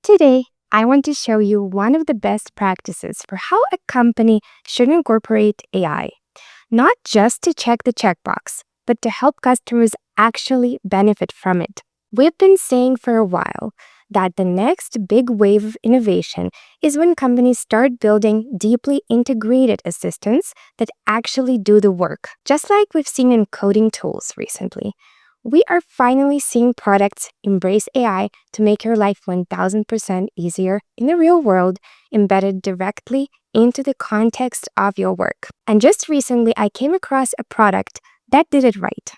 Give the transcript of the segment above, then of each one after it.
Today, I want to show you one of the best practices for how a company should incorporate AI, not just to check the checkbox, but to help customers actually benefit from it. We've been saying for a while that the next big wave of innovation is when companies start building deeply integrated assistants that actually do the work, just like we've seen in coding tools recently. We are finally seeing products embrace AI to make your life 1000% easier in the real world, embedded directly into the context of your work. And just recently, I came across a product that did it right.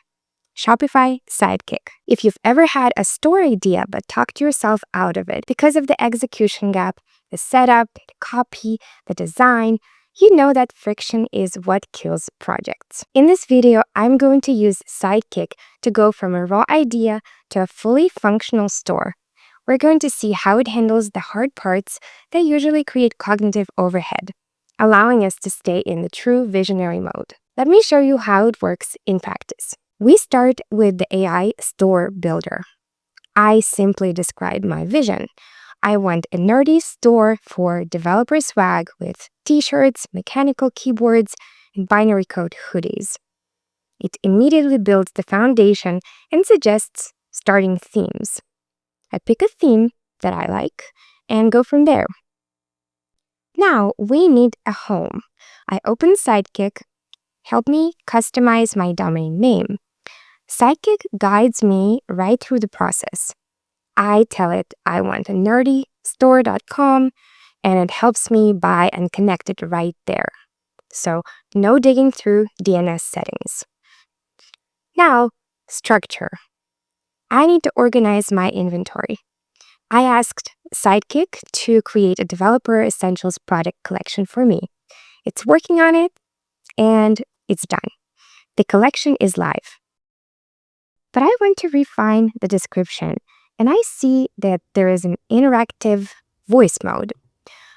Shopify Sidekick. If you've ever had a store idea but talked yourself out of it because of the execution gap, the setup, the copy, the design, you know that friction is what kills projects. In this video, I'm going to use Sidekick to go from a raw idea to a fully functional store. We're going to see how it handles the hard parts that usually create cognitive overhead, allowing us to stay in the true visionary mode. Let me show you how it works in practice. We start with the AI store builder. I simply describe my vision. I want a nerdy store for developer swag with t-shirts, mechanical keyboards, and binary code hoodies. It immediately builds the foundation and suggests starting themes. I pick a theme that I like and go from there. Now we need a home. I open Sidekick. Help me customize my domain name. Sidekick guides me right through the process. I tell it I want a nerdy store.com and it helps me buy and connect it right there. So no digging through DNS settings. Now, structure. I need to organize my inventory. I asked Sidekick to create a Developer Essentials product collection for me. It's working on it and it's done. The collection is live. But I want to refine the description, and I see that there is an interactive voice mode.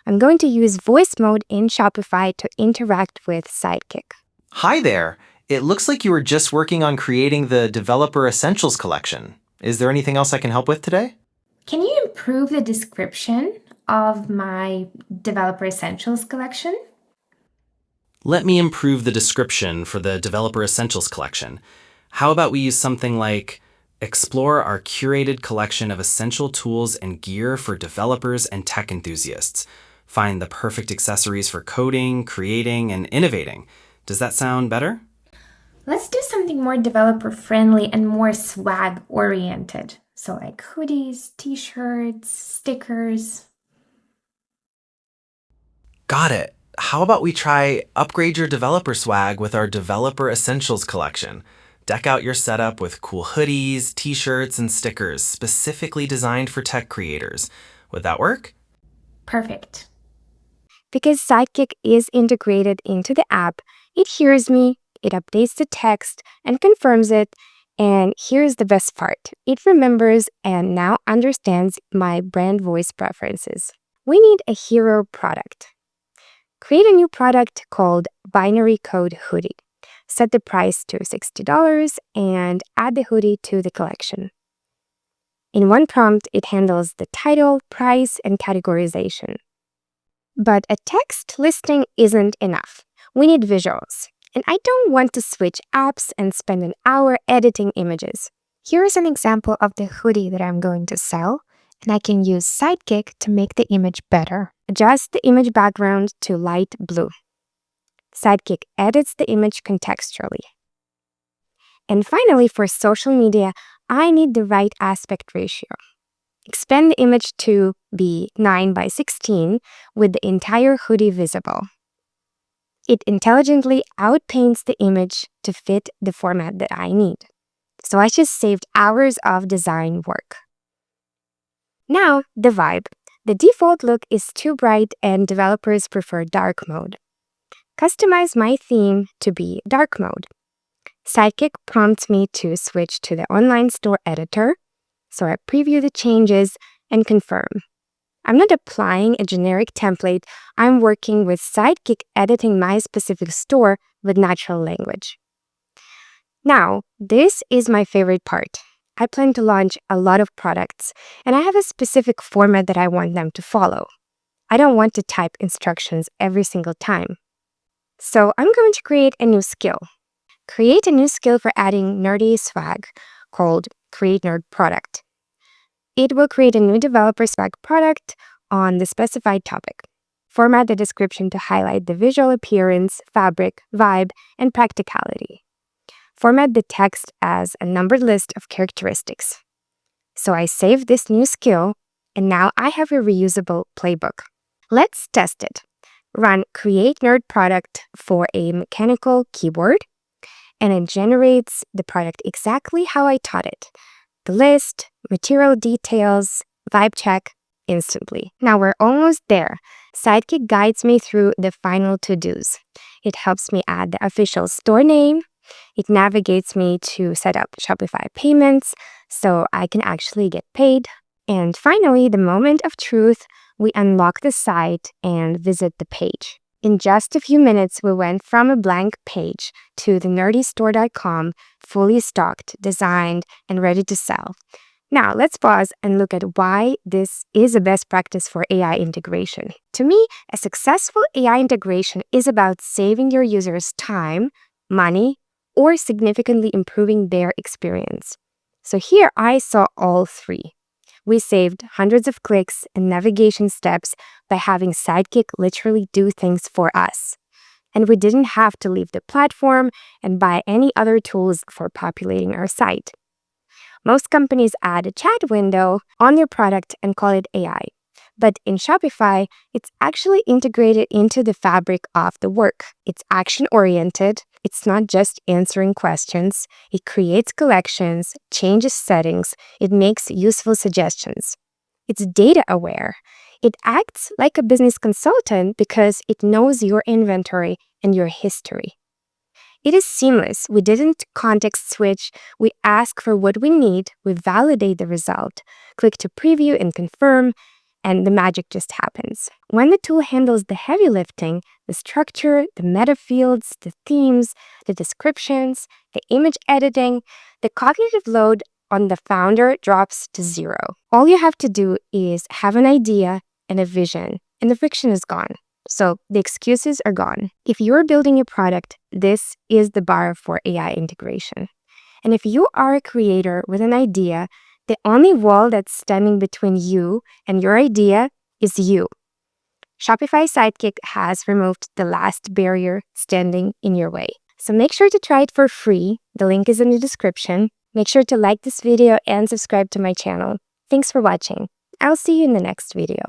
I'm going to use voice mode in Shopify to interact with Sidekick. Hi there. It looks like you were just working on creating the Developer Essentials collection. Is there anything else I can help with today? Can you improve the description of my Developer Essentials collection? Let me improve the description for the Developer Essentials collection. How about we use something like, explore our curated collection of essential tools and gear for developers and tech enthusiasts. Find the perfect accessories for coding, creating, and innovating. Does that sound better? Let's do something more developer-friendly and more swag-oriented. So like hoodies, t-shirts, stickers. Got it. How about we try upgrade your developer swag with our Developer Essentials collection? Deck out your setup with cool hoodies, t-shirts, and stickers specifically designed for tech creators. Would that work? Perfect. Because Sidekick is integrated into the app, it hears me, it updates the text, and confirms it. And here's the best part. It remembers and now understands my brand voice preferences. We need a hero product. Create a new product called Binary Code Hoodie. Set the price to $60 and add the hoodie to the collection. In one prompt, it handles the title, price, and categorization. But a text listing isn't enough. We need visuals. And I don't want to switch apps and spend an hour editing images. Here's an example of the hoodie that I'm going to sell, and I can use Sidekick to make the image better. Adjust the image background to light blue. Sidekick edits the image contextually. And finally, for social media, I need the right aspect ratio. Expand the image to be 9:16 with the entire hoodie visible. It intelligently outpaints the image to fit the format that I need. So I just saved hours of design work. Now, the vibe. The default look is too bright and developers prefer dark mode. Customize my theme to be dark mode. Sidekick prompts me to switch to the online store editor, so I preview the changes and confirm. I'm not applying a generic template, I'm working with Sidekick editing my specific store with natural language. Now, this is my favorite part. I plan to launch a lot of products, and I have a specific format that I want them to follow. I don't want to type instructions every single time. So I'm going to create a new skill. Create a new skill for adding nerdy swag called Create Nerd Product. It will create a new developer swag product on the specified topic. Format the description to highlight the visual appearance, fabric, vibe, and practicality. Format the text as a numbered list of characteristics. So I save this new skill, and now I have a reusable playbook. Let's test it. Run Create Nerd Product for a mechanical keyboard, and it generates the product exactly how I taught it. The list, material details, vibe check, instantly. Now we're almost there. Sidekick guides me through the final to-dos. It helps me add the official store name. It navigates me to set up Shopify payments so I can actually get paid. And finally, the moment of truth, we unlock the site and visit the page. In just a few minutes, we went from a blank page to the nerdystore.com, fully stocked, designed, and ready to sell. Now, let's pause and look at why this is a best practice for AI integration. To me, a successful AI integration is about saving your users time, money, or significantly improving their experience. So here I saw all three. We saved hundreds of clicks and navigation steps by having Sidekick literally do things for us. And we didn't have to leave the platform and buy any other tools for populating our site. Most companies add a chat window on their product and call it AI. But in Shopify, it's actually integrated into the fabric of the work. It's action-oriented. It's not just answering questions. It creates collections, changes settings. It makes useful suggestions. It's data-aware. It acts like a business consultant because it knows your inventory and your history. It is seamless. We didn't context switch. We ask for what we need. We validate the result. Click to preview and confirm, and the magic just happens. When the tool handles the heavy lifting, the structure, the meta fields, the themes, the descriptions, the image editing, the cognitive load on the founder drops to zero. All you have to do is have an idea and a vision, and the friction is gone. So the excuses are gone. If you're building a product, this is the bar for AI integration. And if you are a creator with an idea, the only wall that's standing between you and your idea is you. Shopify Sidekick has removed the last barrier standing in your way. So make sure to try it for free. The link is in the description. Make sure to like this video and subscribe to my channel. Thanks for watching. I'll see you in the next video.